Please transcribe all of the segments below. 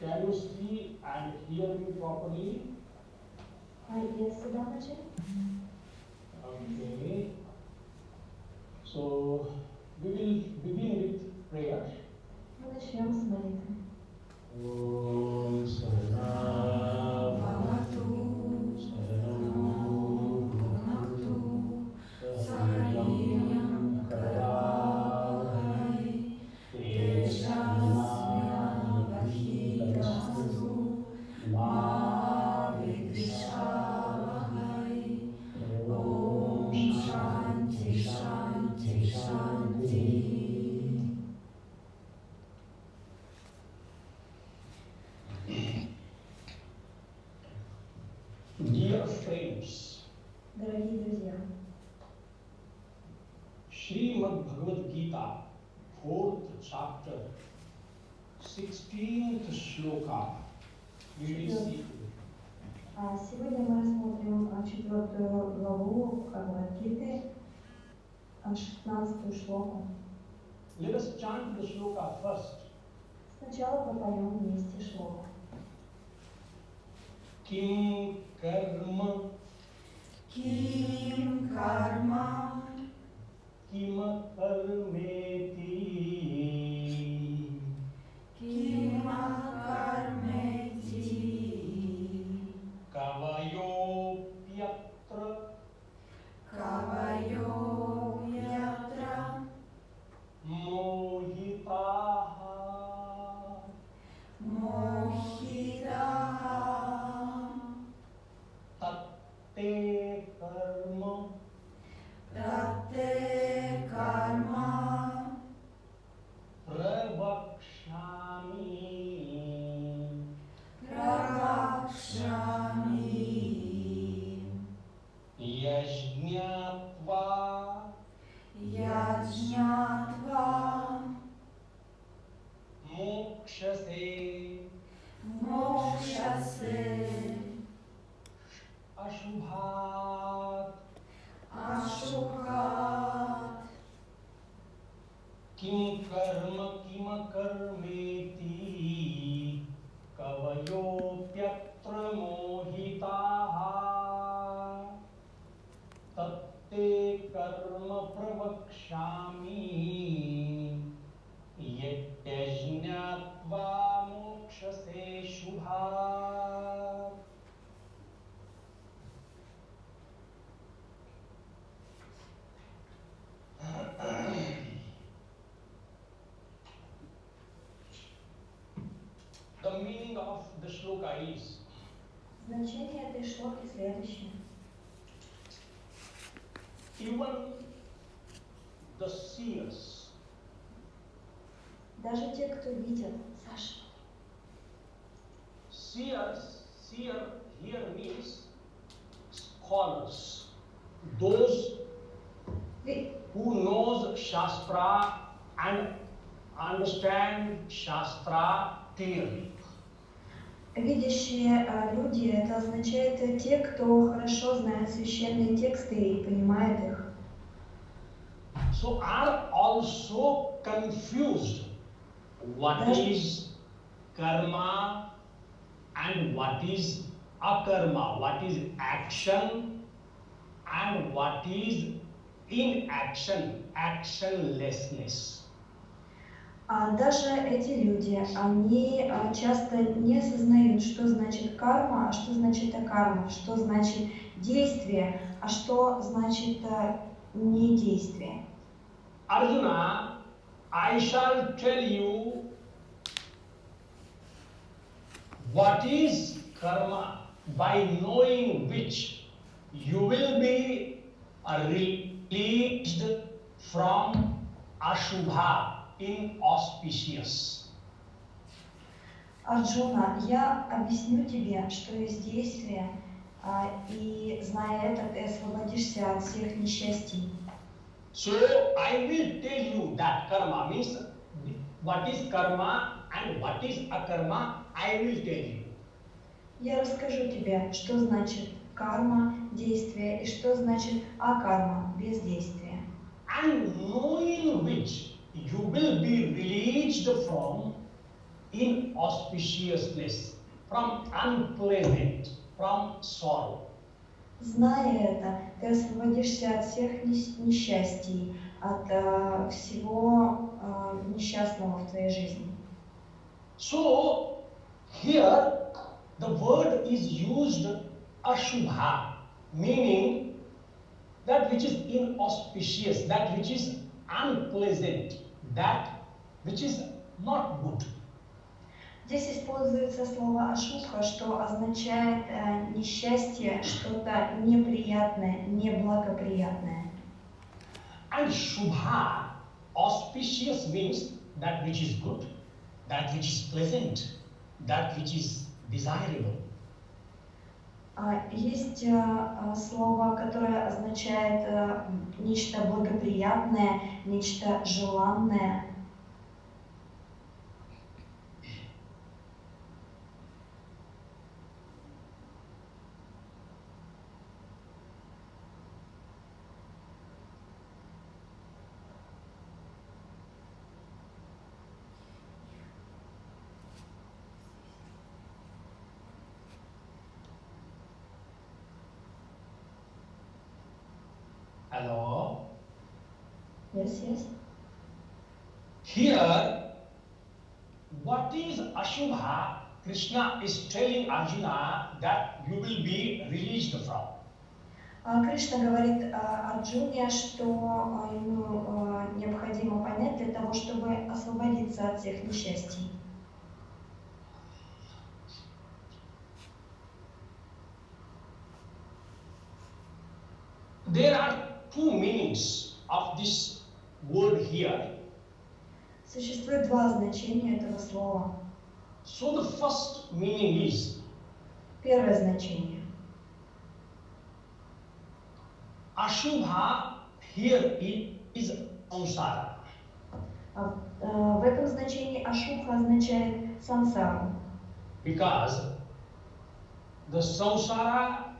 Can you see and hear me properly? Yes, Судама ji. Okay. So we will begin with prayer. Мы начнем с молитвы. Om Sahana Bhavatu Sahano Bhunaktu Saharyam Karavahai Tejasvinavidhitastu Ma Vidvishavahai Om Shanti Shanti Shanti. Dear friends, Дорогие друзья, Srimad Bhagavad Gita, 4th chapter, 16th shloka, we will see today. сегодня мы рассмотрим 4 главу Бхагавад-гиты, 16 шлоку. Let us chant the shloka first. Сначала пропоем вместе шлоку. Kim karma, Kim karma, kim karmeti, kim karmeti, kavayopyatra, kavayo yatra, mohitaha, mohitaha, tatte karma, tate karma, pravakshami, pravakshami, yajñatva, yajñatva, mokshase, mokshase, ashubhat, ashubhat, kim karma karmeti, kavayopyatra mohitaha, tatte karma pravakshami, yajñatva mokshase shubhat. The meaning of the shloka is Значение этой шлоки следующее. even the seers, Даже те, кто видят, Саша, seer here means scholars, those who knows Shastra and understand Shastra clearly. видящие люди, это означает те, кто хорошо знает священные тексты и понимает их. So are also confused what is karma and what is akarma, what is action and what is inaction, actionlessness. Даже эти люди, они часто не осознают, что значит карма, а что значит акарма, что значит действие, а что значит недействие. Arjuna, I shall tell you what is karma, by knowing which you will be released from ashubha, inauspicious. Арджуна, я объясню тебе, что есть действие, и зная это, ты освободишься от всех несчастий. So I will tell you that karma means what is karma and what is akarma, I will tell you. Я расскажу тебе, что значит карма, действие, и что значит акарма, бездействие. And knowing which you will be released from inauspiciousness, from unpleasant, from sorrow. Зная это, ты освободишься от всех несчастий, от всего несчастного в твоей жизни. So here the word is used ashubha, meaning that which is inauspicious, that which is unpleasant, that which is not good. Здесь используется слово ашубха, что означает несчастье, что-то неприятное, неблагоприятное. And shubha, auspicious means that which is good, that which is pleasant, that which is desirable. Есть слово, которое означает нечто благоприятное, нечто желанное. Hello? Yes. Here, what is Ashubha? Krishna is telling Arjuna that you will be released from. Кришна говорит Арджуне, что ему необходимо понять для того, чтобы освободиться от всех несчастий. There are two meanings of this word here. Существует два значения этого слова. So the first meaning is Первое значение. Ashubha here is samsara. В этом значении ашубха означает сансару. Because the samsara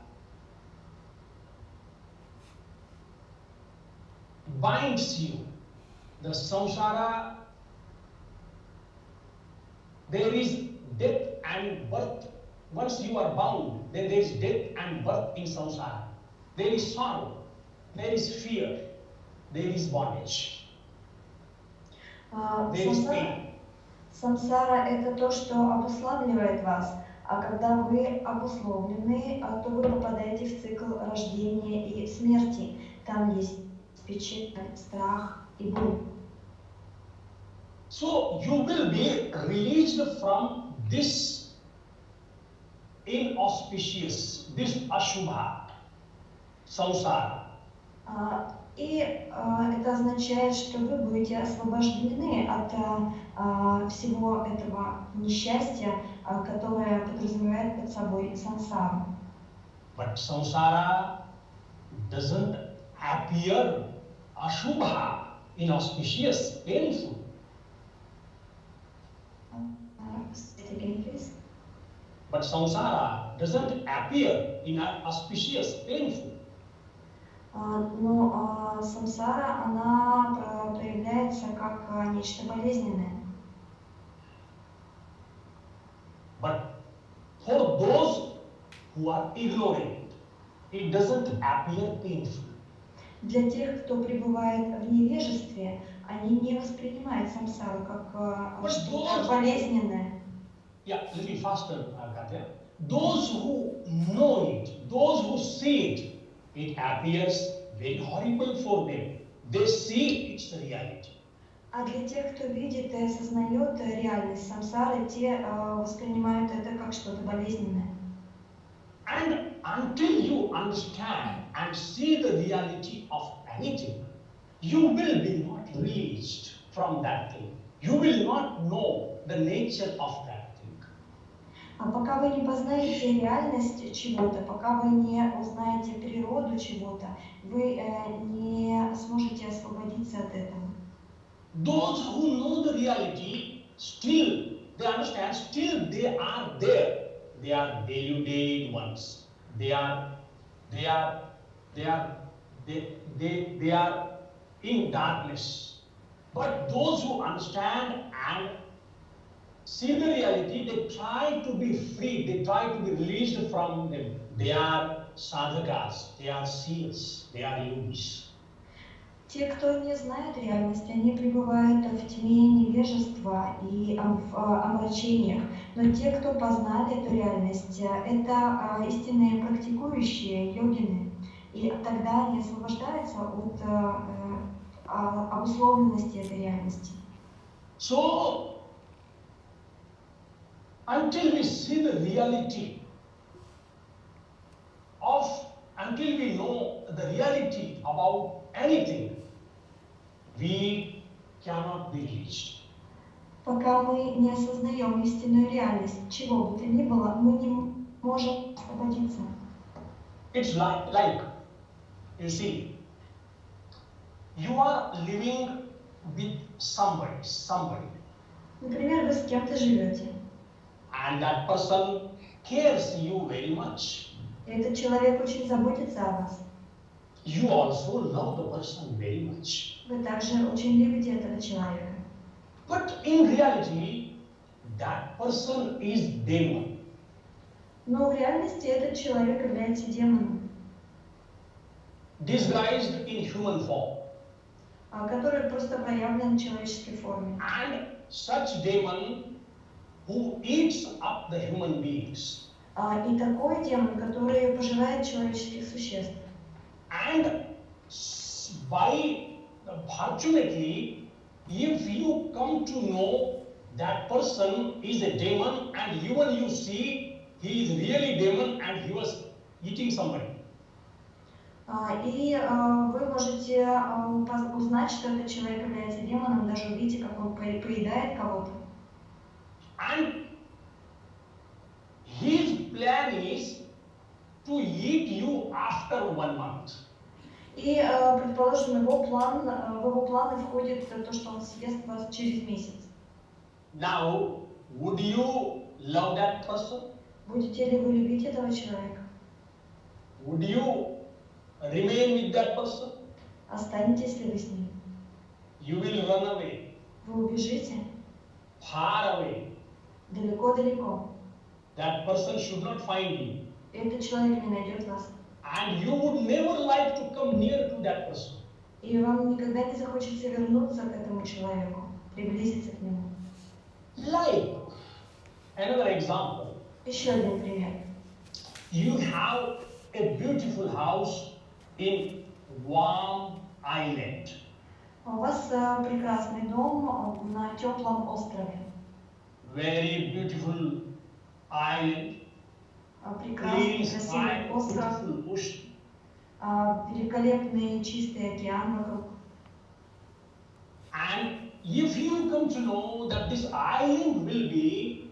binds you. The samsara, there is death and birth. Once you are bound, then there is death and birth in samsara. There is sorrow, there is fear, there is bondage, there is pain. Самсара – это то, что обуславливает вас, а когда вы обусловлены, то вы попадаете в цикл рождения и смерти. Там есть печаль, страх и боль. So you will be released from this inauspicious, this ashubha, samsara. И это означает, что вы будете освобождены от всего этого несчастья, которое подразумевает под собой сансару. But samsara doesn't appear ashubha, inauspicious, painful. But samsara doesn't appear inauspicious, painful. Но самсара, она проявляется как нечто болезненное. But for those who are ignorant, it doesn't appear painful. Для тех, кто пребывает в невежестве, они не воспринимают самсару как что-то болезненное. Yeah, a little faster, Katya. Those who know it, those who see it, it appears very horrible for them. They see its reality. А для тех, кто видит и осознает реальность самсары, те воспринимают это как что-то болезненное. And until you understand and see the reality of anything, you will be not released from that thing. You will not know the nature of that thing. А пока вы не познаете реальность чего-то, пока вы не узнаете природу чего-то, вы не сможете освободиться от этого. Those who know the reality, still they understand, still they are there. They are deluded ones. They are in darkness. But those who understand and see the reality, they try to be free, they try to be released from them. They are sadhakas, they are seers, they are yogis. Те, кто не знает реальность, они пребывают в тьме невежества и в омрачениях. Но те, кто познали эту реальность, это истинные практикующие йогины. И тогда они освобождаются от обусловленности этой реальности. So, until we see the reality until we know the reality about anything, we cannot be reached. Пока мы не осознаем истинную реальность чего бы то ни было, мы не можем освободиться. It's like you see, you are living with somebody, Например, вы с кем-то живете, and that person cares you very much. и этот человек очень заботится о вас. You also love the person very much. Вы также очень любите этого человека. But in reality, that person is demon. Но в реальности этот человек является демоном, Disguised in human form. который просто проявлен в человеческой форме. And such demon who eats up the human beings. И такой демон, который пожирает человеческих существ. And fortunately, if you come to know that person is a demon and even you see he is really demon and he was eating somebody. И вы можете узнать, что этот человек является демоном, даже увидите, как он поедает кого-то. And his plan is to eat you after 1 month. И, предположим, в его планы входит то, что он съест вас через месяц. Now, would you love that person? Будете ли вы любить этого человека? Would you remain with that person? Останетесь ли вы с ним? You will run away, Вы убежите far away. далеко-далеко. That person should not find you. Этот человек не найдет вас. And you would never like to come near to that person. И вам никогда не захочется вернуться к этому человеку, приблизиться к нему. Like, another example, Еще один пример. you have a beautiful house in warm island. У вас прекрасный дом на теплом острове. Very beautiful island, Прекрасный, clean красивый sky, остров, beautiful ocean. великолепный чистый океан вокруг. And if you come to know that this island will be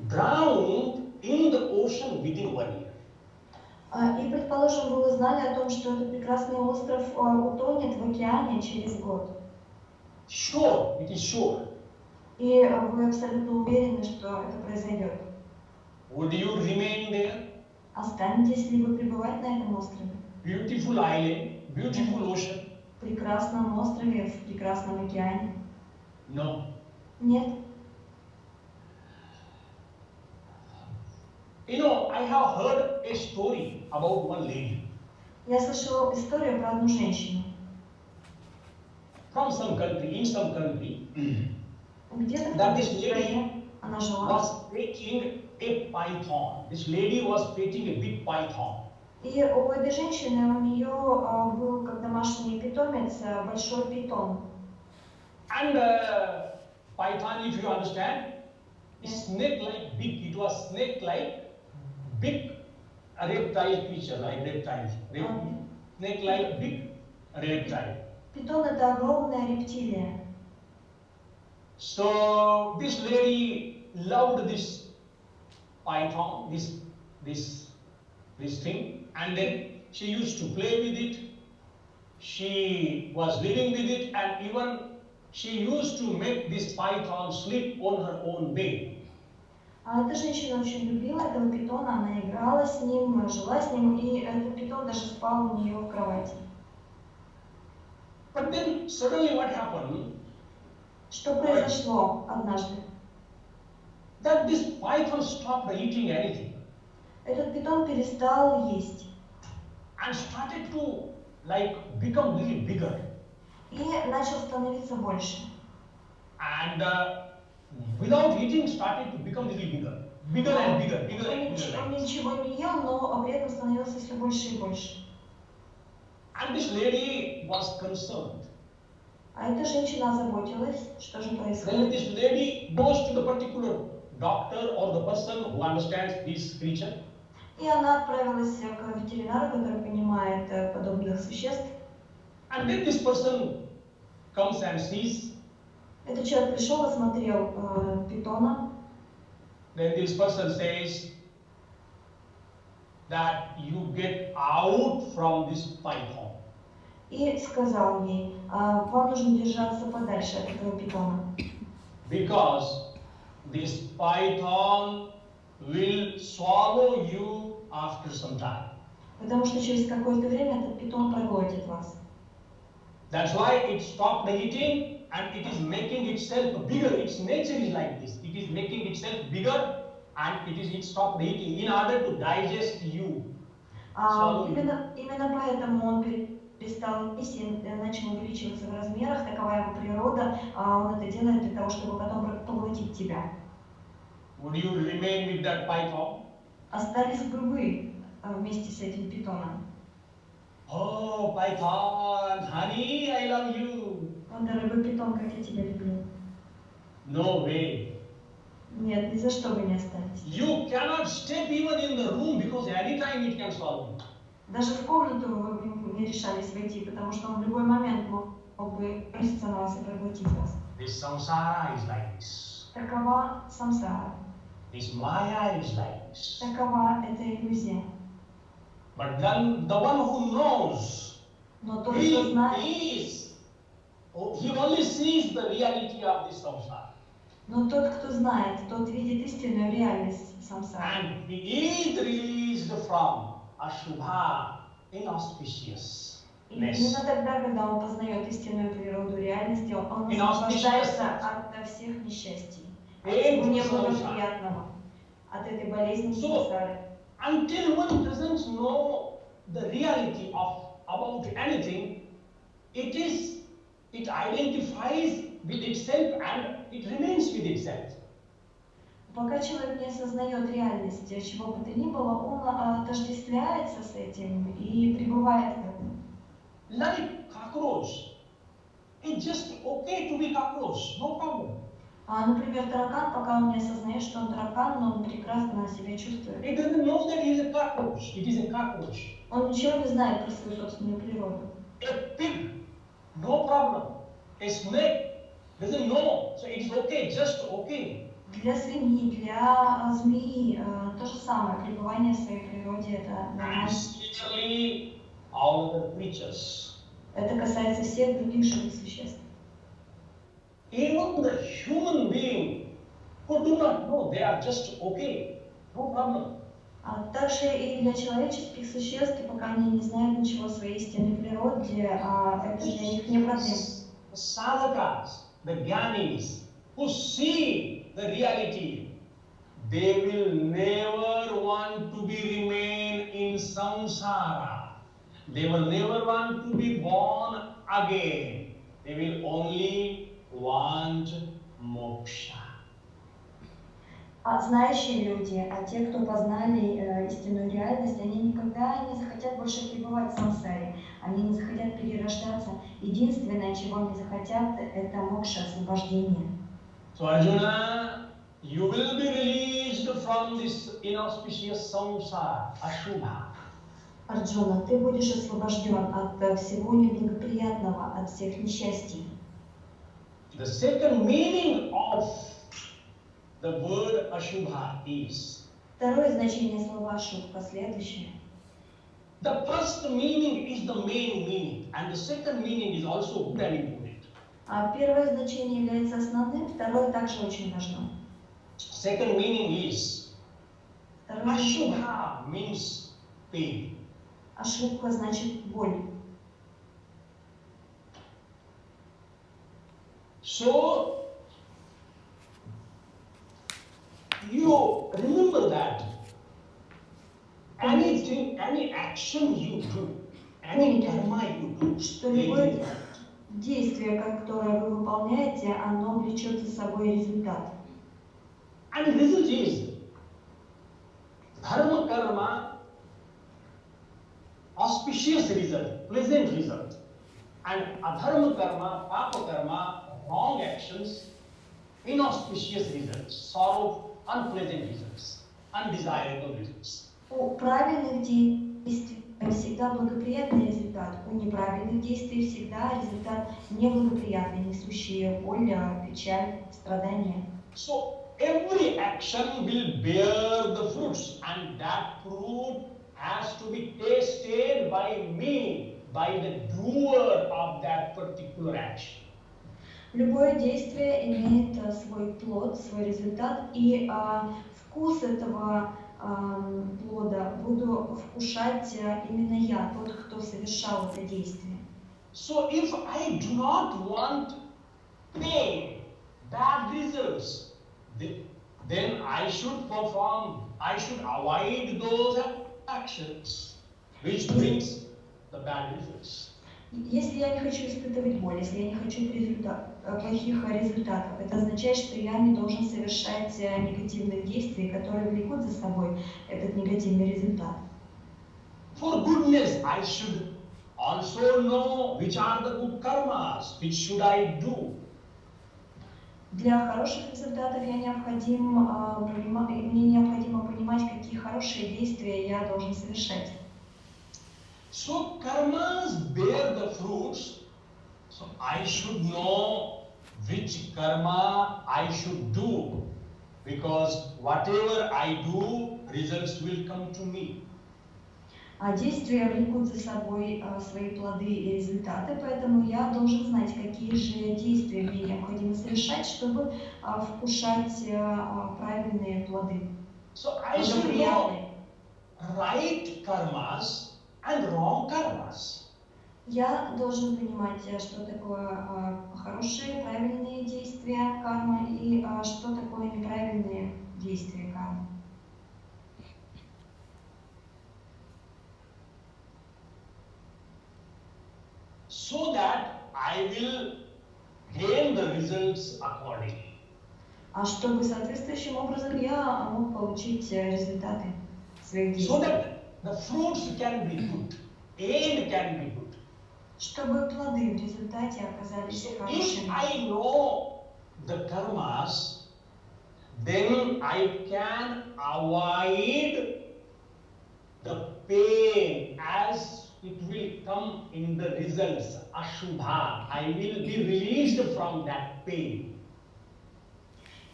drowned in the ocean within 1 year. И, предположим, вы узнали о том, что этот прекрасный остров утонет в океане через год. Sure, it is sure. И вы абсолютно уверены, что это произойдет. Would you remain there? Останетесь ли вы пребывать на этом острове? Beautiful island, beautiful ocean. В прекрасном острове, в прекрасном океане? No. Нет. You know, I have heard a story about one lady Я слышала историю про одну женщину. from some country, in some country, Где-то в that какой-то this lady стране она жила. was petting a python. This lady was petting a big python. И у этой женщины, у нее был как домашний питомец большой питон. And python, if you understand, is snake-like big. It was snake-like big reptile creature, like reptiles. Snake-like big reptile. Питон — это огромная рептилия. So this lady loved this python, this thing, and then she used to play with it. She was living with it, and even she used to make this python sleep on her own bed. А эта женщина очень любила этого питона, она играла с ним, жила с ним, и этот питон даже спал у нее в кровати. But then suddenly what happened? Что произошло однажды? that this python stopped eating anything Этот питон перестал есть and started to like become little bigger. и начал становиться больше. And without eating started to become little bigger. Bigger and bigger, bigger and bigger. Он Like this. ничего не ел, но при этом становился все больше и больше. And this lady was concerned. А эта женщина озаботилась, что же Then происходит. this lady goes to the particular doctor or the person who understands this creature. И она отправилась к ветеринару, который понимает подобных существ. And then this person comes and sees. Этот человек пришел, осмотрел питона. Then this person says that you get out from this python. И сказал ей, вам нужно держаться подальше от этого питона. Because this python will swallow you after some time. Потому что через какое-то время этот питон проглотит вас. That's why it stopped eating and it is making itself bigger. Its nature is like this. It is making itself bigger and it stopped eating in order to digest you. Именно поэтому он перестал есть и начал увеличиваться в размерах. Такова его природа. Он это делает для того, чтобы потом поглотить тебя. Would you remain with that python? Остались бы вы вместе с этим питоном? Oh, python, honey, I love you. О, дорогой питон, как я тебя люблю. No way. Нет, ни за что вы не остались. You cannot step even in the room because anytime it can swallow you. Даже в комнату вы не решались войти, потому что он в любой момент мог бы броситься на вас и проглотить вас. This samsara is like this. Такова самсара. This maya is like this. Такова эта иллюзия. But then the one who knows, Но тот, кто знает, he only sees the reality of this samsara. но тот, кто знает, тот видит истинную реальность самсары. And he is released from ashubha, inauspiciousness. И именно тогда, когда он познает истинную природу реальности, он И освобождается от всех несчастий, от всего неблагоприятного, от этой болезни самсары. Until one doesn't know the reality about anything, it identifies with itself and it remains with itself. Пока человек не осознает реальности чего бы то ни было, он отождествляется с этим и пребывает в этом. Like cockroach, it's just okay to be cockroach, no problem. Например, таракан, пока он не осознает, что он таракан, но он прекрасно себя чувствует. He doesn't know that he is a cockroach. It is a cockroach. Он ничего не знает про свою собственную природу. A pig, no problem. A snake doesn't know, so it is okay, just okay. Для свиньи, для змеи то же самое. Пребывание в своей природе – это And нормально. similarly, all other creatures. Это касается всех других живых существ. Even the human being who do not know, they are just okay, no problem. А также и для человеческих существ, пока они не знают ничего о своей истинной природе, это для них не проблема. The sadhakas, the gyanis, who see the reality, they will never want to remain in samsara. They will never want to be born again. They will only want moksha. А знающие люди, те, кто познали истинную реальность, они никогда не захотят больше пребывать в самсаре, они не захотят перерождаться. Единственное, чего они захотят, это мокша, освобождение. So Arjuna, you will be released from this inauspicious samsara, ashubha. Арджуна, ты будешь освобожден от всего неблагоприятного, от всех несчастий. The second meaning of the word ashubha is, Второе значение слова «ашубха» следующее. the first meaning is the main meaning, and the second meaning is also good and important. Первое значение является основным, второе также очень важно. Second meaning is, Второе значение ashubha means pain. «ашубха» значит боль. So, you remember that anything, any action you do, any karma you do, Что they любое give result. действие, которое вы выполняете, оно влечет за собой результат. And result is dharma karma, auspicious result, pleasant result, and adharma karma, papa karma, wrong actions, inauspicious results, sorrow, unpleasant results, undesirable results. У правильных действий всегда благоприятный результат, у неправильных действий всегда результат неблагоприятный, несущий боль, печаль, страдания. So every action will bear the fruits, and that fruit has to be tasted by me, by the doer of that particular action. Любое действие имеет свой плод, свой результат, и вкус этого плода буду вкушать именно я, тот, кто совершал это действие. So if I do not want pain, bad results, then I should avoid those actions which brings the bad results. Если я не хочу испытывать боль, если я не хочу плохих результатов, это означает, что я не должен совершать негативных действий, которые влекут за собой этот негативный результат. For goodness, I should also know which are the good karmas, which should I do. Для хороших результатов мне необходимо понимать, какие хорошие действия я должен совершать. So karmas bear the fruits. So I should know which karma I should do, because whatever I do, results will come to me. А действия влекут за собой свои плоды и результаты, поэтому я должен знать, какие же действия мне необходимо совершать, чтобы вкушать правильные плоды. So I should know right karmas and wrong karmas. Я должен понимать, что такое хорошие, правильные действия кармы и что такое неправильные действия кармы. So that I will gain the results accordingly. А чтобы соответствующим образом я мог получить результаты своих So действий. that the fruits can be good, aid can be good. Чтобы плоды в результате оказались So if хорошими. I know the karmas, then I can avoid the pain as it will come in the results, ashubha. I will be released from that pain.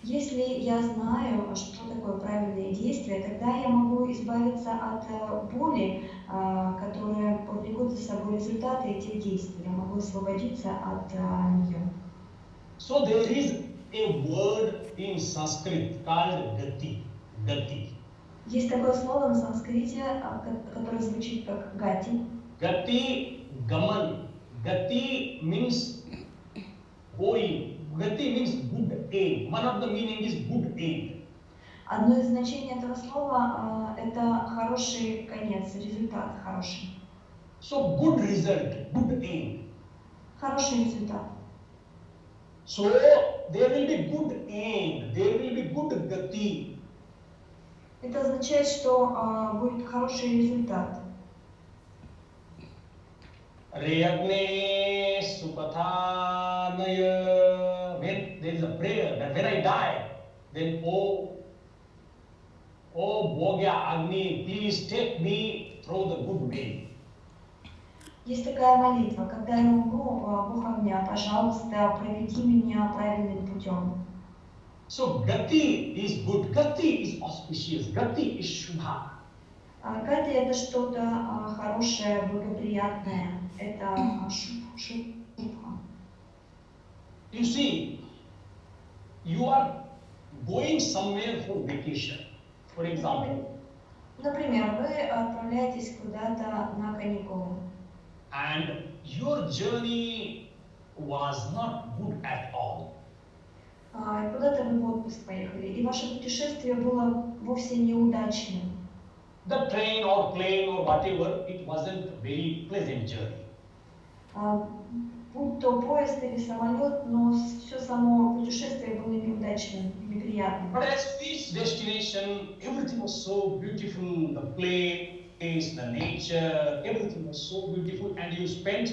Если я знаю, что такое правильные действия, тогда я могу избавиться от боли, которая повлекут за собой результаты этих действий. Я могу освободиться от нее. So there is a word in Sanskrit called gati. Gati. Есть такое слово на санскрите, которое звучит как гати. Gati, gaman. Gati means going. Gati means good aid. One of the meaning is good aid. Одно из значений этого слова это хороший конец, результат хороший. So good result, good aid. Хороший результат. So there will be good aid, there will be good gati. Это означает, что будет хороший результат. Reyagne supathanaya. When there is a prayer that when I die, then oh Bhogya Agni, please take me through the good way. Есть такая молитва, когда я умру, Бог огня, пожалуйста, проведи меня правильным путем. So gati is good, gati is auspicious, gati is shubha. Гати это что-то хорошее, благоприятное, это шубха. You see, you are going somewhere for vacation, for example, Например, вы отправляетесь куда-то на каникулы, and your journey was not good at all. И куда-то вы в отпуск поехали, и ваше путешествие было вовсе неудачным. The train or plane or whatever, it wasn't a very pleasant journey. Будь то поезд или самолет, но все само путешествие было неудачным, неприятным. But as we reached destination, everything was so beautiful, the place, the nature, everything was so beautiful, and you spent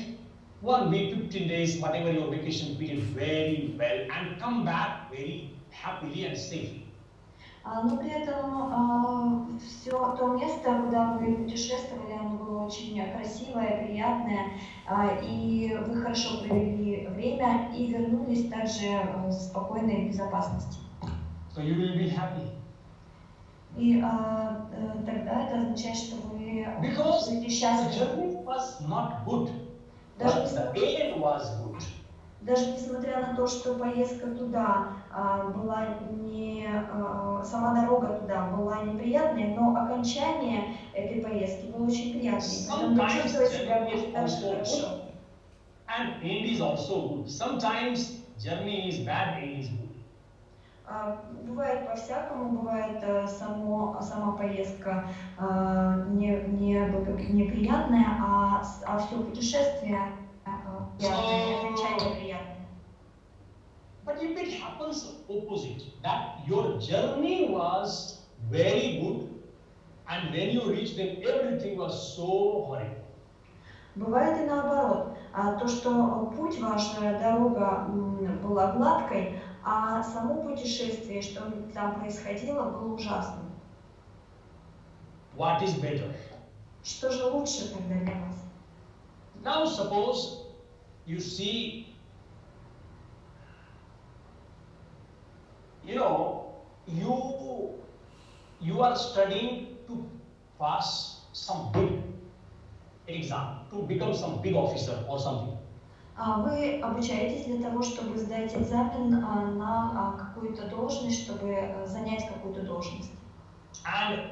1 week, 15 days, whatever your vacation period, very well, and come back very happily and safely. Но при этом все то место, куда вы путешествовали, оно было очень красивое, приятное, и вы хорошо провели время и вернулись также спокойно и в безопасности. So you will be happy. И тогда это означает, что вы Because будете the счастливы. journey was not good, Даже but the end was good. Даже несмотря на то, что поездка туда была не сама дорога туда была неприятной, но окончание этой поездки было очень приятным. Поэтому вы чувствуете себя будет также хорошо. And end is also good. Sometimes journey is bad, end is good. Бывает по-всякому, бывает сама поездка неприятная, а все путешествие приятное, окончание приятное. But if it happens opposite, that your journey was very good, and when you reached them, everything was so horrible. Бывает и наоборот, то, что путь, ваша дорога была гладкой, а само путешествие, что там происходило, было ужасным. What is better? Что же лучше тогда для вас? Now suppose you see, you are studying to pass some big exam, to become some big officer or something. Вы обучаетесь для того, чтобы сдать экзамен на какую-то должность, чтобы занять какую-то должность. And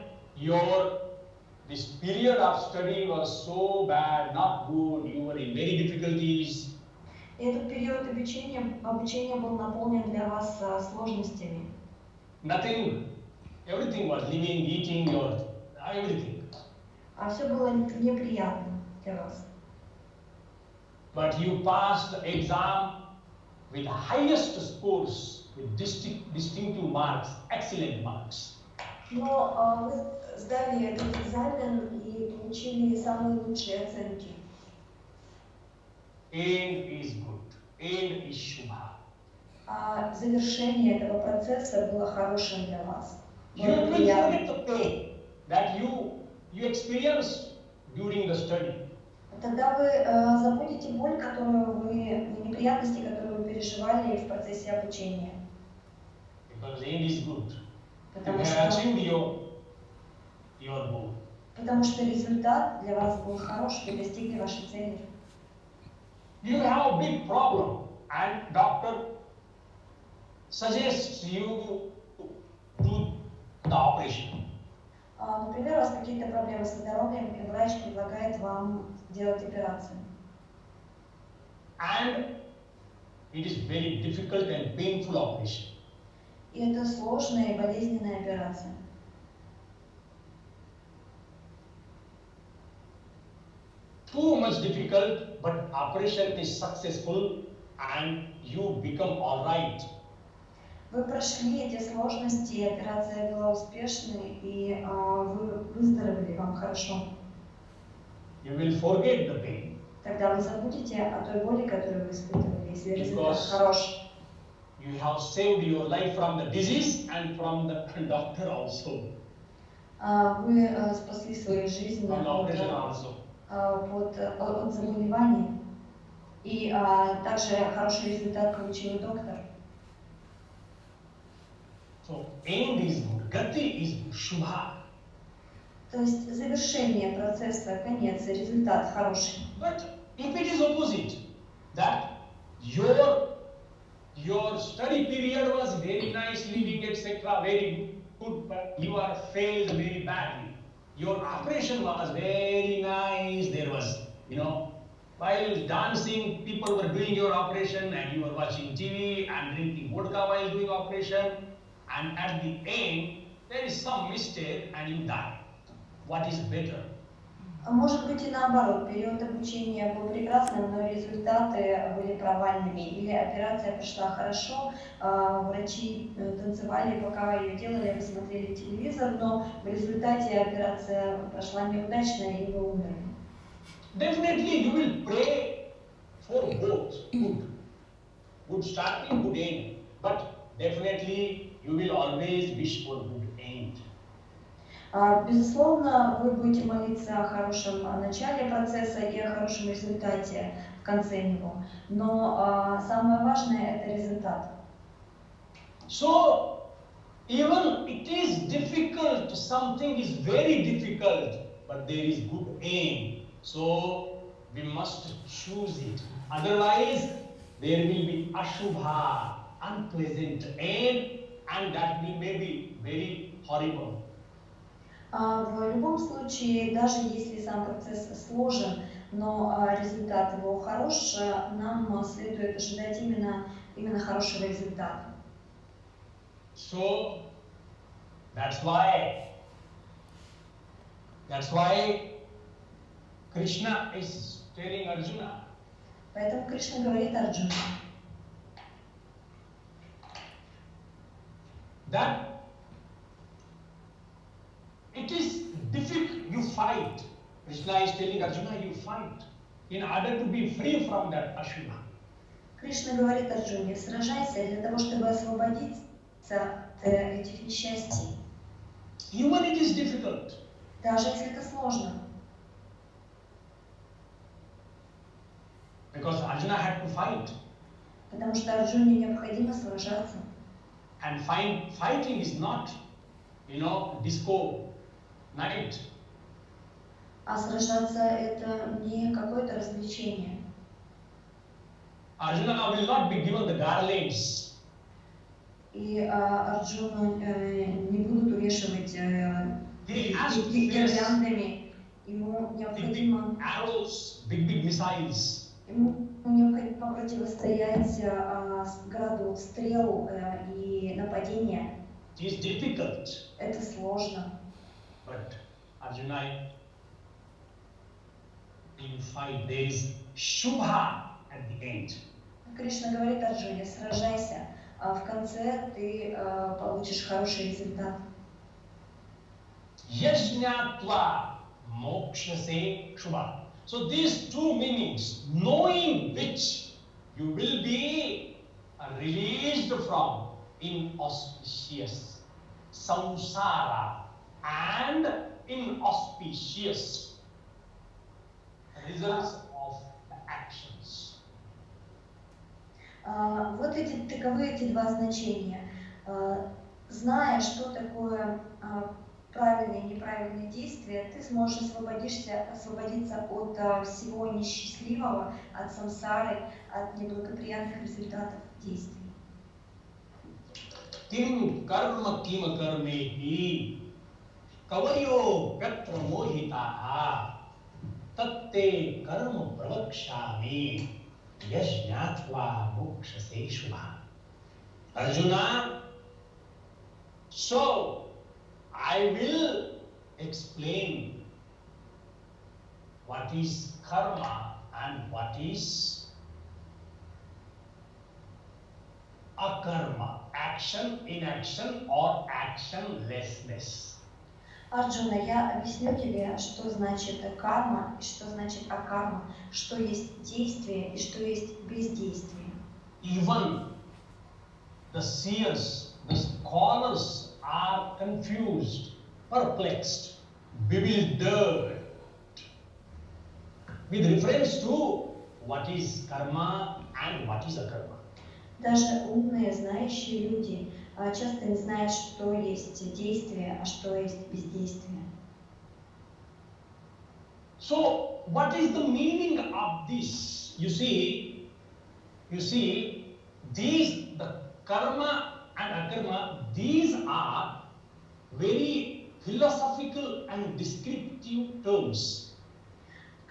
this period of study was so bad, not good, you were in very difficulties. И этот период обучения был наполнен для вас сложностями. Nothing, everything was living, eating, everything. Все было неприятно для вас. But you passed the exam with the highest scores, with distinctive marks, excellent marks. Но вы сдали этот экзамен и получили самые лучшие оценки. End is good. End is Shubha. Завершение этого процесса было хорошим для вас. You will forget the pain that you experienced during the study. Тогда вы забудете боль, неприятности, которые вы переживали в процессе обучения. Because end is good. Потому you что, have achieved your goal. Потому что результат для вас был хорош, вы достигли вашей цели. You have a big problem, and doctor suggests you to do the operation. Например, у вас какие-то проблемы со здоровьем, и врач предлагает вам делать операцию. And it is very difficult and painful operation. И это сложная и болезненная операция. Too much difficult, but operation is successful and you become all right. Вы прошли эти сложности, операция была успешной, и вы выздоровели, вам хорошо. You will forget the pain. Тогда вы забудете о той боли, которую вы испытывали, если результат хорош. You have saved your life from the disease and from the doctor also. Вы спасли свою жизнь From the operation also. от заболеваний, и также хороший результат получил доктор. So end is good, gati is shubha. То есть завершение процесса, конец, результат хороший. But if it is opposite, that your study period was very nice, living, etc., very good, but you are failed very badly. Your operation was very nice. There was, while dancing, people were doing your operation and you were watching TV and drinking vodka while doing operation, and at the end, there is some mistake and you die. What is better? Может быть и наоборот, период обучения был прекрасным, но результаты были провальными. Или операция прошла хорошо, врачи танцевали, пока ее делали, вы смотрели телевизор, но в результате операция прошла неудачно и вы умерли. Definitely you will pray for both. Good starting, good end. But definitely you will always wish for good end. Безусловно, вы будете молиться о хорошем начале процесса и о хорошем результате в конце него. Но самое важное – это результат. So, even it is difficult, something is very difficult, but there is good aim. So, we must choose it. Otherwise, there will be ashubha, unpleasant end, and that will may be very horrible. В любом случае, даже если сам процесс сложен, но результат его хорош, нам следует ожидать именно хорошего результата. So, that's why Krishna is telling Arjuna. Поэтому Кришна говорит Арджуне, That it is difficult, you fight. Krishna is telling Arjuna, you fight in order to be free from that ashubha. Кришна говорит Арджуне, сражайся для того, чтобы освободиться от этих несчастий. Even it is difficult. Даже если это сложно. Because Arjuna had to fight. Потому что Арджуне необходимо сражаться. And fighting is not, disco night. А сражаться это не какое-то развлечение. Arjuna will not be given the garlands. И Арджуну не будут увешивать гирляндами. Ему необходимо Arrows, big missiles. Ему необходимо противостоять граду стрел и нападения. It is difficult. Это сложно. But Arjuna, in fight, there is shubha at the end. Кришна говорит Арджуне, сражайся, а в конце ты получишь хороший результат. Yajnatva mokshase shubha. So these two meanings, knowing which you will be released from inauspicious samsara and inauspicious results of the actions. Вот таковы эти два значения. Зная, что такое правильные и неправильные действия, ты сможешь освободиться от всего несчастливого, от самсары, от неблагоприятных результатов действий. Kim karma kima karmehi kavayo patra mohitaha tatte karma pravakshami yajnatva mokshase shubha. Arjuna, so I will explain what is karma and what is akarma, action, inaction or actionlessness. Арджуна, я объясню тебе, что значит карма и что значит акарма, что есть действие и что есть бездействие. Even the seers, the scholars are confused, perplexed, bewildered with reference to what is karma and what is akarma. Даже умные, знающие люди часто не знают, что есть действие, а что есть бездействие. So, what is the meaning of this? You see, these, the karma and akarma, these are very philosophical and descriptive terms.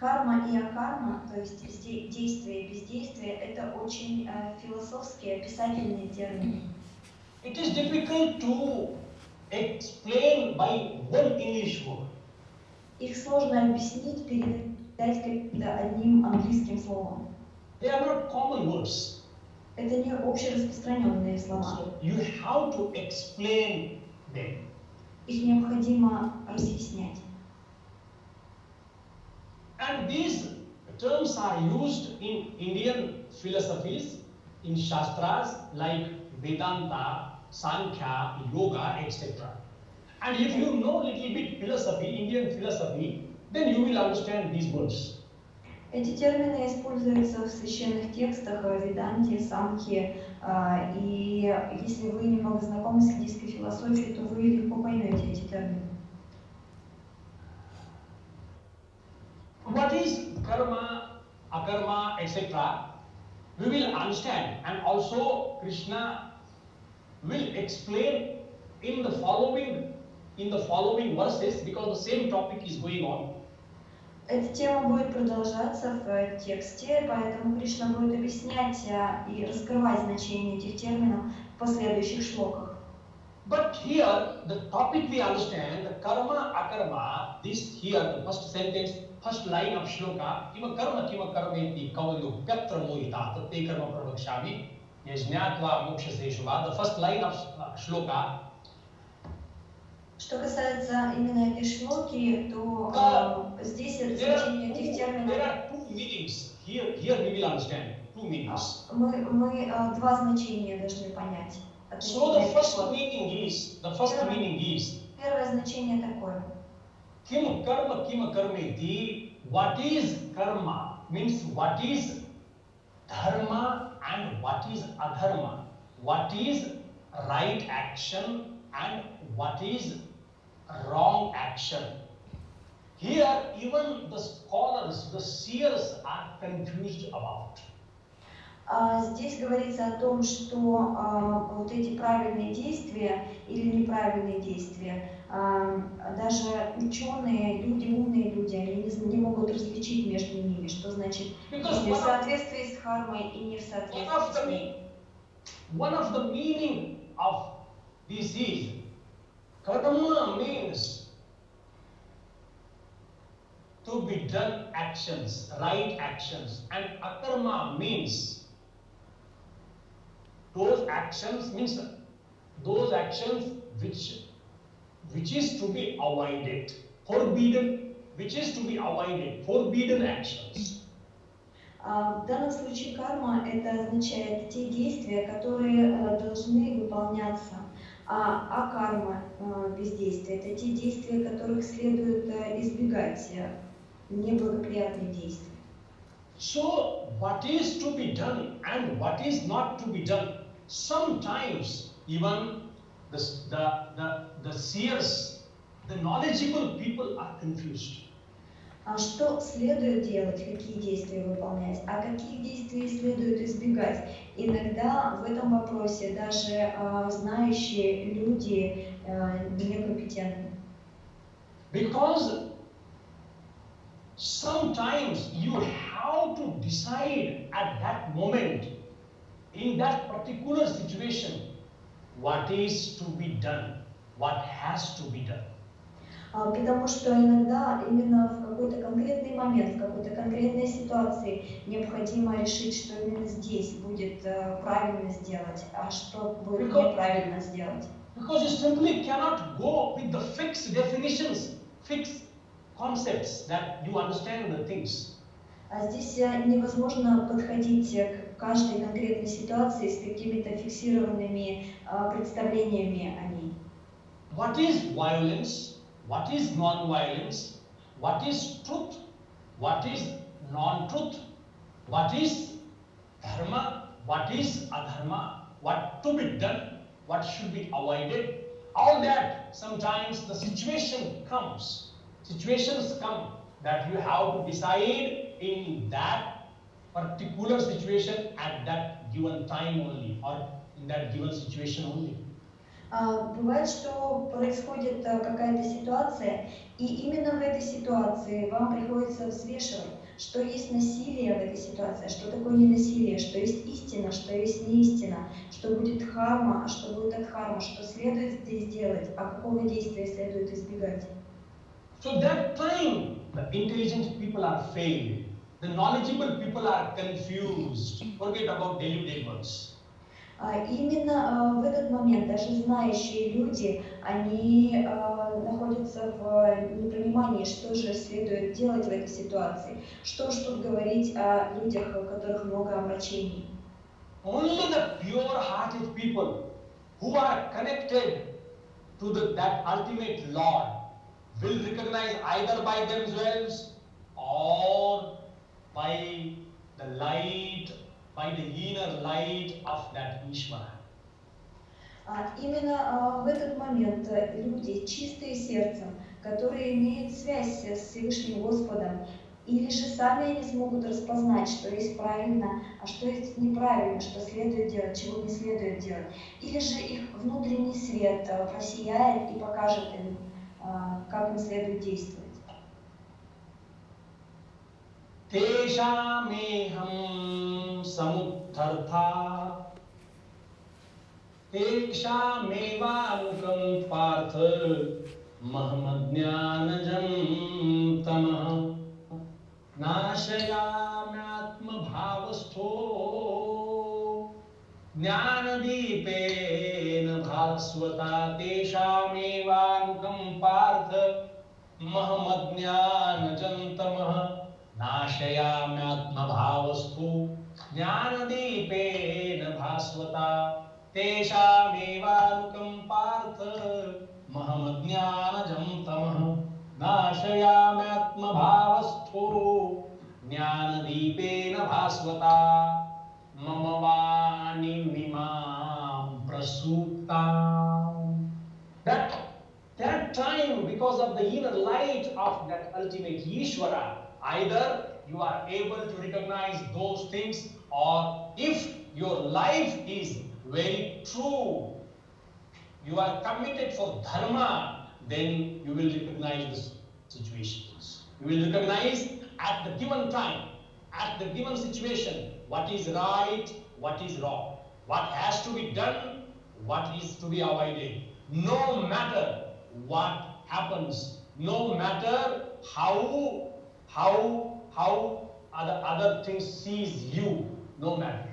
Карма и акарма, то есть действие и бездействие, это очень философские, описательные термины. It is difficult to explain by one English word. Их сложно объяснить, передать как-то одним английским словом. They are not common words. Это не общераспространенные слова. So you have to explain them. Их необходимо разъяснять. And these terms are used in Indian philosophies, in Shastras like Vedanta, Sankhya, Yoga, etc. And if you know little bit philosophy, Indian philosophy, then you will understand these words. Эти термины используются в священных текстах Веданте, Самхе, и если вы немного знакомы с индийской философией, то вы легко поймете эти термины. What is karma, akarma, etc. we will understand, and also Krishna will explain in the following verses, because the same topic is going on. Эта тема будет продолжаться в тексте, поэтому Кришна будет объяснять и раскрывать значение этих терминов в последующих шлоках. But here, the topic we understand, the karma, akarma, this here, the first sentence, first line of shloka, kima karmeti kavalyo pyatra mohita tatte karma pravakshami yajnatva mokshaseshuva, the first line of shloka. Что касается именно этой шлоки, то здесь значение этих терминов. There are two meanings. Here we will understand two meanings. Мы два значения должны понять. So the first meaning is. Первое значение такое. Kim karmeti. What is karma? Means what is dharma and what is adharma? What is right action and what is wrong action? Here even the scholars, the seers are confused about. Здесь говорится о том, что вот эти правильные действия или неправильные действия, даже ученые, умные люди, они не могут различить между ними, что значит в соответствии с дхармой и не в соответствии с ней. One of the meaning of this is karma means to be done actions, right actions, and akarma means those actions which is to be avoided, forbidden, forbidden actions. В данном случае карма это означает те действия, которые должны выполняться, а карма бездействие это те действия, которых следует избегать, неблагоприятные действия. So what is to be done and what is not to be done? Sometimes even the seers, the knowledgeable people are confused. Что следует делать, какие действия выполнять, а каких действий следует избегать. Иногда в этом вопросе даже знающие люди некомпетентны. Because sometimes you have to decide at that moment, in that particular situation, what is to be done, what has to be done. Потому что иногда именно в какой-то конкретный момент, в какой-то конкретной ситуации необходимо решить, что именно здесь будет правильно сделать, а что будет неправильно сделать. Because you simply cannot go with the fixed definitions, fixed concepts that you understand the things. Здесь невозможно подходить к каждой конкретной ситуации с какими-то фиксированными представлениями о ней. What is violence? What is non-violence? What is truth? What is non-truth? What is dharma? What is adharma? What to be done? What should be avoided? All that, sometimes the situations come that you have to decide in that particular situation at that given time only, or in that given situation only. Бывает, что происходит какая-то ситуация, и именно в этой ситуации вам приходится взвешивать, что есть насилие в этой ситуации, а что такое ненасилие, что есть истина, что есть неистина, что будет дхарма, а что будет адхарма, что следует здесь делать, а какого действия следует избегать. So that time, the intelligent people are failed. The knowledgeable people are confused. Forget about daily works. Именно в этот момент даже знающие люди, они находятся в непонимании, что же следует делать в этой ситуации. Что ж тут говорить о людях, у которых много омрачений. Only the pure-hearted people who are connected to that ultimate Lord will recognize either by themselves or by the light, by the inner light of that Ishvara. Именно в этот момент люди, чистые сердцем, которые имеют связь с Всевышним Господом, или же сами они смогут распознать, что есть правильно, а что есть неправильно, что следует делать, чего не следует делать. Или же их внутренний свет просияет и покажет им, как им следует действовать. Teshameham samutthartha Teshamevanukam partha mahamadnyanajam tamah Nashayamyatma bhavastho Jnanadipena bhasvata Teshamevanukam partha mahamadnyanajam tamah Nashayamyatma bhavastu Jnanadipena bhasvata Teshamevanukam partha mahamadnyanajam tamah Nashayamyatma bhavastu Jnanadipena bhasvata Mamavani mimam prasuptam. That time, because of the inner light of that ultimate Ishvara, either you are able to recognize those things, or if your life is very true, you are committed for dharma, then you will recognize the situations. You will recognize at the given time, at the given situation, what is right, what is wrong, what has to be done, what is to be avoided. No matter what happens, no matter how other things sees you, no matter.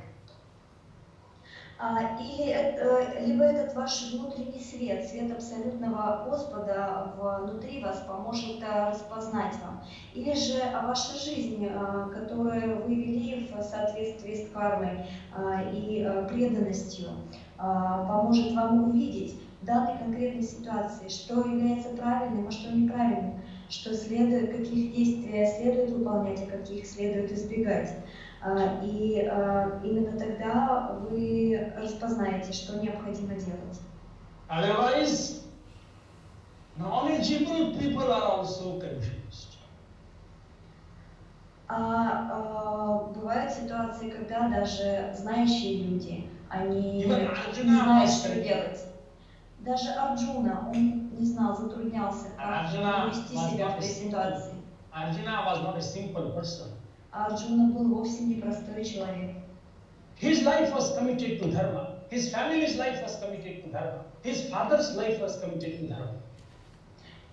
Либо этот ваш внутренний свет, свет абсолютного Господа внутри вас поможет распознать вам. Или же ваша жизнь, которую вы вели в соответствии с кармой и преданностью, поможет вам увидеть в данной конкретной ситуации, что является правильным, а что неправильным, что следует, каких действий следует выполнять, а каких следует избегать. И именно тогда вы распознаете, что необходимо делать. Otherwise, knowledgeable people are also confused. Бывают ситуации, когда даже знающие люди, они не знают, что делать. Даже Арджуна, он не знал, затруднялся, как вести себя в этой ситуации. Arjuna was not a simple person. Арджуна был вовсе не простой человек. His life was committed to dharma. His family's life was committed to dharma. His father's life was committed to dharma.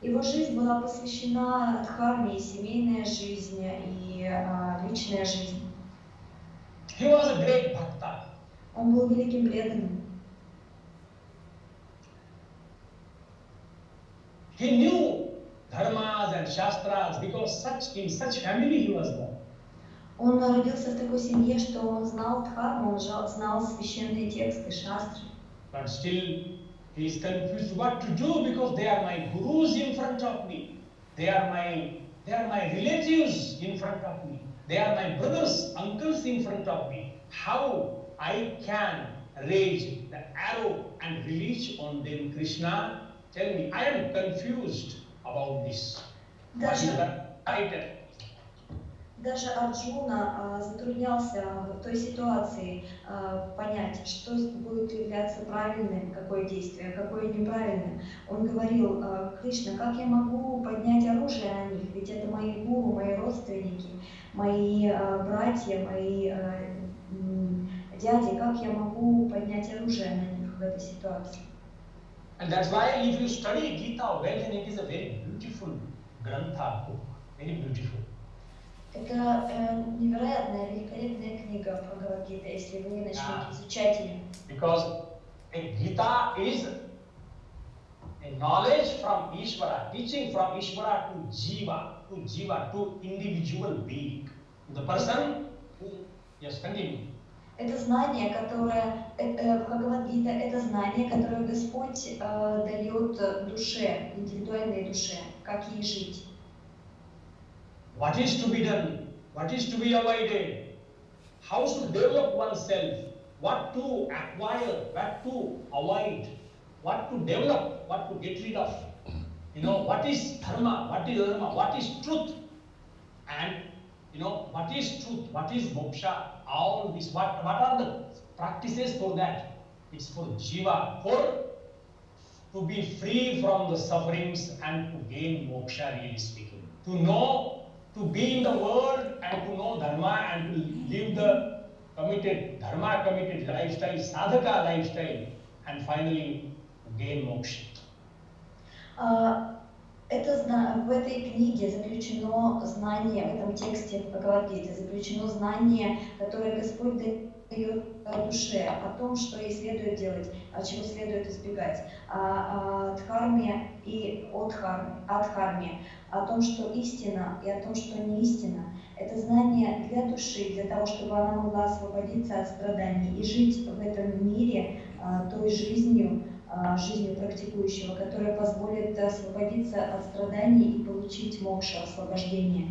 Его жизнь была посвящена дхарме, и семейная жизнь, и личная жизнь. He was a great bhakta. Он был великим преданным. He knew dharmas and shastras because in such family he was born. Он родился в такой семье, что он знал дхарму, он знал священные тексты, шастры. But still he is confused what to do because they are my gurus in front of me. They are my relatives in front of me. They are my brothers, uncles in front of me. How I can raise the arrow and release on them, Krishna? Tell me, I am confused about this. Даже Арджуна затруднялся в той ситуации понять, что будет являться правильным, какое действие, какое неправильным. Он говорил: Кришна, как я могу поднять оружие на них? Ведь это мои гуру, мои родственники, мои братья, мои дяди. Как я могу поднять оружие на них в этой ситуации? And that's why if you study Gita well, then it is a very beautiful grantha book, very beautiful. Это невероятная, великолепная книга Бхагавад-гита, если вы начнете изучать ее. Because a Gita is a knowledge from Ishvara, teaching from Ishvara to Jiva, to individual being, to the person who, yes, continue. Это знание, которое, Бхагавад-гита, это знание, которое Господь дает душе, индивидуальной душе, как ей жить. What is to be done? What is to be avoided? How to develop oneself? What to acquire? What to avoid? What to develop? What to get rid of? You know, what is dharma? What is dharma? What is truth? And you know, what is truth? What is moksha? All this. What are the practices for that? It's for jiva, to be free from the sufferings and to gain moksha, really speaking. To know, to be in the world and to know dharma and to live the committed lifestyle, sadhaka lifestyle, and finally to gain moksha. В этой книге заключено знание, в этом тексте Бхагавад-гиты заключено знание, которое Господь дает душе о том, что ей следует делать, а чего следует избегать, о дхарме и адхарме, о том, что истина и о том, что не истина. Это знание для души, для того, чтобы она могла освободиться от страданий и жить в этом мире той жизнью практикующего, которая позволит освободиться от страданий и получить мокша, освобождение.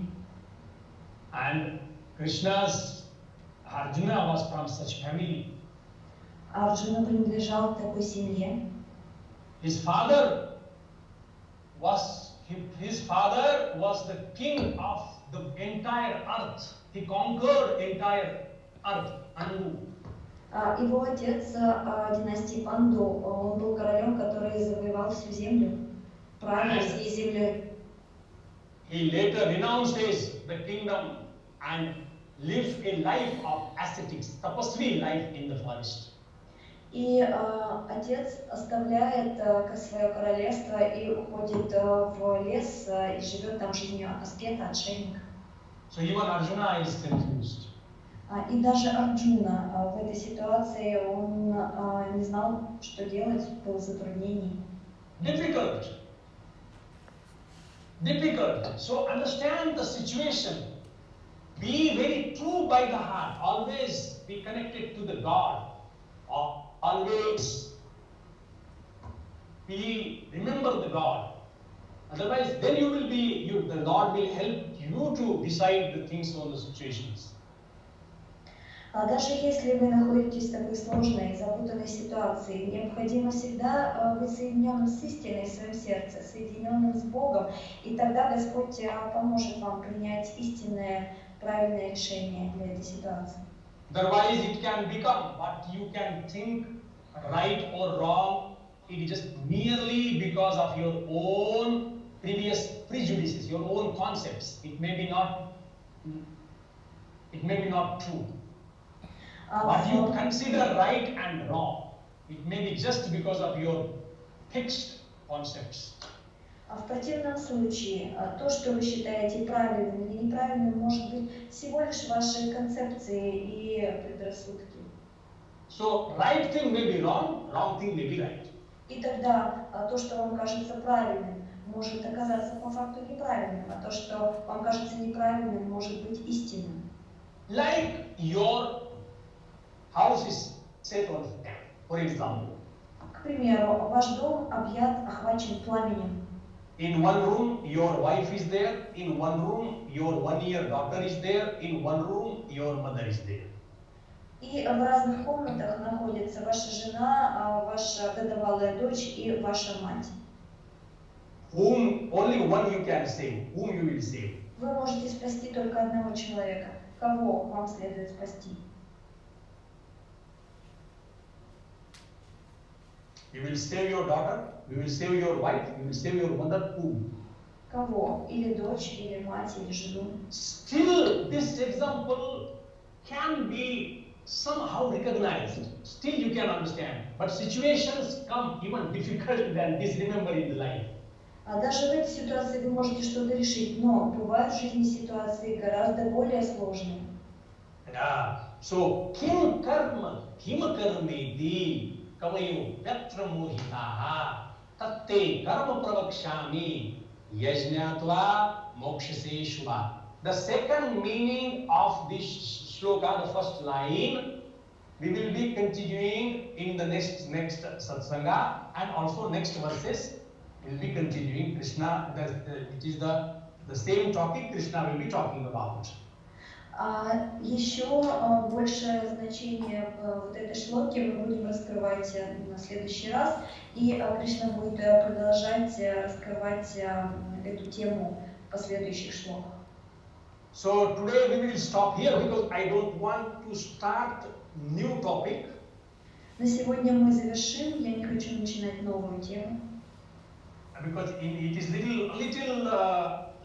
And Arjuna was from such family. Арджуна принадлежал к такой семье. His father was the king of the entire earth. He conquered entire earth. Anu. Его отец династии Панду, он был королем, который завоевал всю землю, правил всей землей. He later renounced the kingdom and lived a life of ascetics, tapasvi life in the forest. И отец оставляет свое королевство и уходит в лес и живет там жизнью аскета, отшельника. So even Arjuna is confused. И даже Арджуна в этой ситуации он не знал, что делать, было затруднение. Difficult. So understand the situation. Be very true by the heart. Always be connected to the God. Always remember the God. Otherwise, then the Lord will help you to decide the things on the situations. Даже если вы находитесь в такой сложной, запутанной ситуации, необходимо всегда быть соединенным с истиной в своем сердце, соединенным с Богом, и тогда Господь поможет вам принять истинное, правильное решение для этой ситуации. Otherwise, it can become what you can think right or wrong. It is just merely because of your own previous prejudices, your own concepts. It may be not true. What you consider right and wrong, it may be just because of your fixed concepts. В противном случае, то, что вы считаете правильным или неправильным, может быть всего лишь ваши концепции и предрассудки. So, right thing may be wrong, wrong thing may be right. И тогда то, что вам кажется правильным, может оказаться по факту неправильным, а то, что вам кажется неправильным, может быть истинным. Like your house is set on fire, for example. К примеру, ваш дом охвачен пламенем. In one room, your wife is there. In one room, your 1-year daughter is there. In one room, your mother is there. И в разных комнатах находится ваша жена, ваша годовалая дочь и ваша мать. Only one you can save. Whom you will save? Вы можете спасти только одного человека. Кого вам следует спасти? You will save your daughter, you will save your wife, you will save your mother. Who? Кого? Или дочь, или мать, или жену. Still, this example can be somehow recognized. Still, you can understand. But situations come even difficult than this. Remember in the life. А даже в этой ситуации вы можете что-то решить, но бывают в жизни ситуации гораздо более сложные. Yeah. So, kim karmedi kavayo petra mohitaha tatte karma pravakshami yajnatva mokshase shubha. The second meaning of this shloka, the first line, we will be continuing in the next satsanga, and also next verses we will be continuing. Krishna, it is the same topic Krishna will be talking about. Еще большее значение вот этой шлоки мы будем раскрывать на следующий раз, и Кришна будет продолжать раскрывать эту тему в последующих шлоках. So today we will stop here because I don't want to start new topic. На сегодня мы завершим. Я не хочу начинать новую тему. Because it is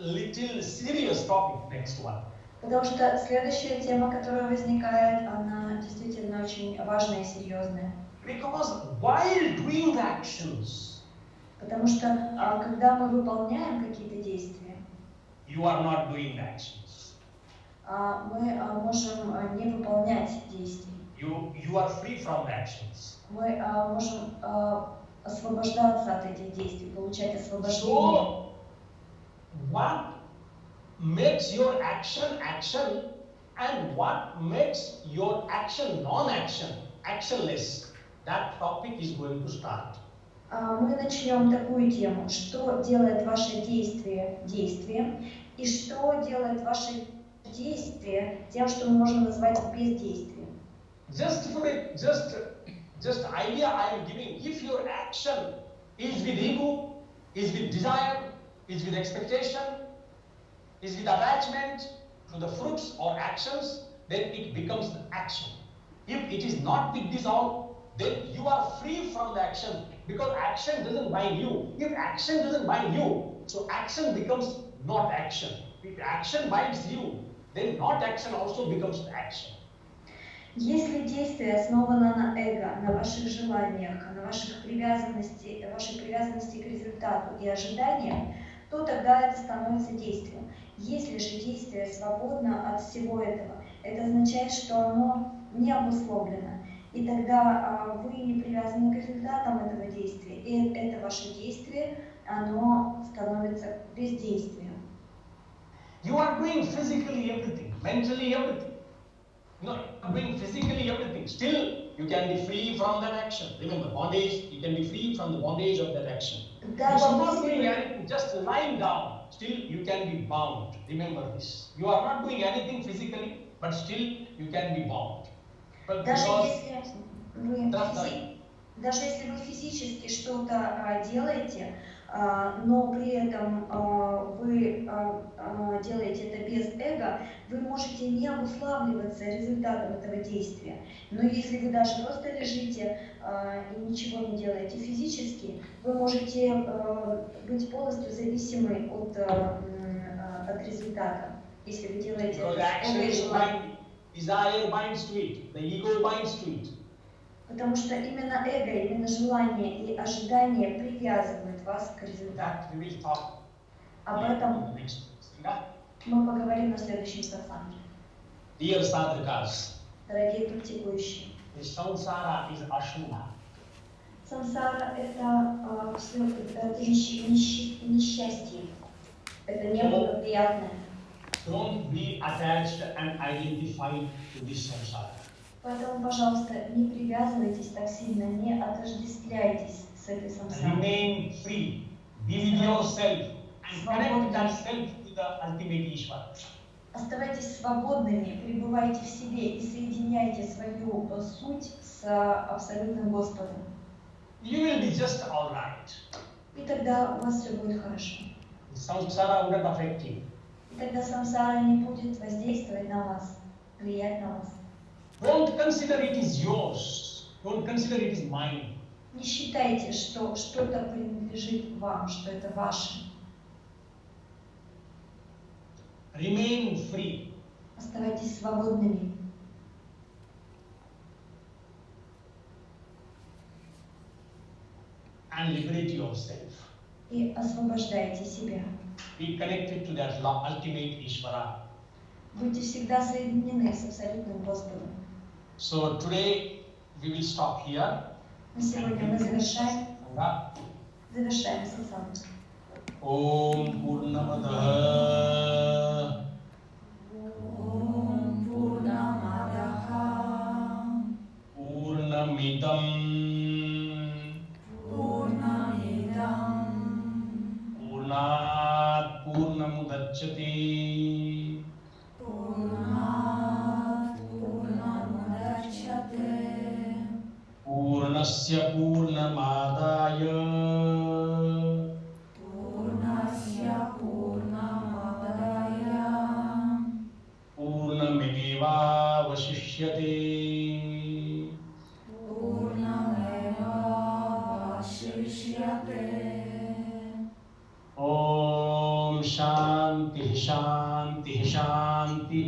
little serious topic, next one. Потому что следующая тема, которая возникает, она действительно очень важная и серьезная. Because while doing the actions, Потому что когда мы выполняем какие-то действия, you are not doing the actions. Мы можем не выполнять действий. You are free from the actions. Мы можем освобождаться от этих действий, получать освобождение. So, what makes your action, and what makes your action non-action, actionless, that topic is going to start. Мы начнем такую тему, что делает ваше действие действием, и что делает ваше действие тем, что мы можем назвать бездействием. Just idea I am giving. If your action is with ego, is with desire, is with expectation, is with attachment to the fruits or actions, then it becomes action. If it is not with this all, then you are free from the action, because action doesn't bind you. If action doesn't bind you, so action becomes not action. If action binds you, then not action also becomes action. Если действие основано на эго, на ваших желаниях, на вашей привязанности к результату и ожиданиям, то тогда это становится действием. Если же действие свободно от всего этого, это означает, что оно не обусловлено. И тогда вы не привязаны к результатам этого действия. И это ваше действие, оно становится бездействием. You are doing physically everything, mentally everything. No, doing physically everything. Still, you can be free from that action. Remember, bondage, you can be free from the bondage of that action. You are not doing anything, just lying down. Still, you can be bound. Remember this. You are not doing anything physically, but still, you can be bound. But Даже если вы физически что-то делаете, но при этом вы делаете это без эго, вы можете не обуславливаться результатом этого действия. Но если вы даже просто лежите и ничего не делаете физически, вы можете быть полностью зависимы от результата, если вы делаете это. Desire binds to it, the ego binds to it. Потому что именно эго, именно желание и ожидание привязывают вас к результату. Об этом мы поговорим на следующем сатсанге. Dear sadhakas, Дорогие практикующие, samsara is ashuna. Самсара это несчастье, это неблагоприятное. Don't be attached and identified to this samsara. Поэтому, пожалуйста, не привязывайтесь так сильно, не отождествляйтесь с этой самсарой. Remain free, be with yourself and connect that self to the ultimate Ishvara. Оставайтесь свободными, пребывайте в себе и соединяйте свою суть с абсолютным Господом. You will be just all right. И тогда у вас все будет хорошо. Samsara wouldn't affect you. И тогда самсара не будет воздействовать на вас, влиять на вас. Don't consider it is yours. Don't consider it is mine. Не считайте, что что-то принадлежит вам, что это ваше. Remain free. Оставайтесь свободными. And liberate yourself. И освобождайте себя. Be connected to that ultimate Ishvara. Будьте всегда соединены с абсолютным Господом. So today we will stop here. На сегодня мы завершаем сатсанг. Om Purnamadaha Om Purnamadaha Purnamidam Purnamidam Purnat Purnamudachyate Purnat Purnamudachyate Purnasya Purnamadaya Purnasya Purnamadaya Purnameva Vasishyate Purnameva Vashishyate Om Shanti Shanti Shanti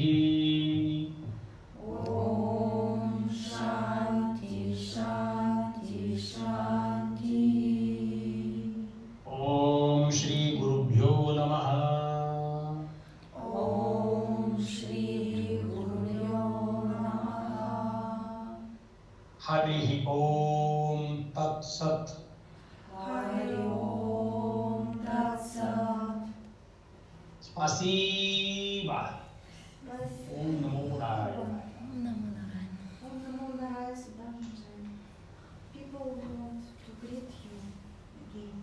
Om Shanti Shanti Shanti Om Shri Gurubhyo Namaha Om Shri Gurubhyo Namaha Hari Om Tat Sat Hari Om Tat Sat Spasiba Om Namo Narayana. Om Namo Narayana. People want to greet you again.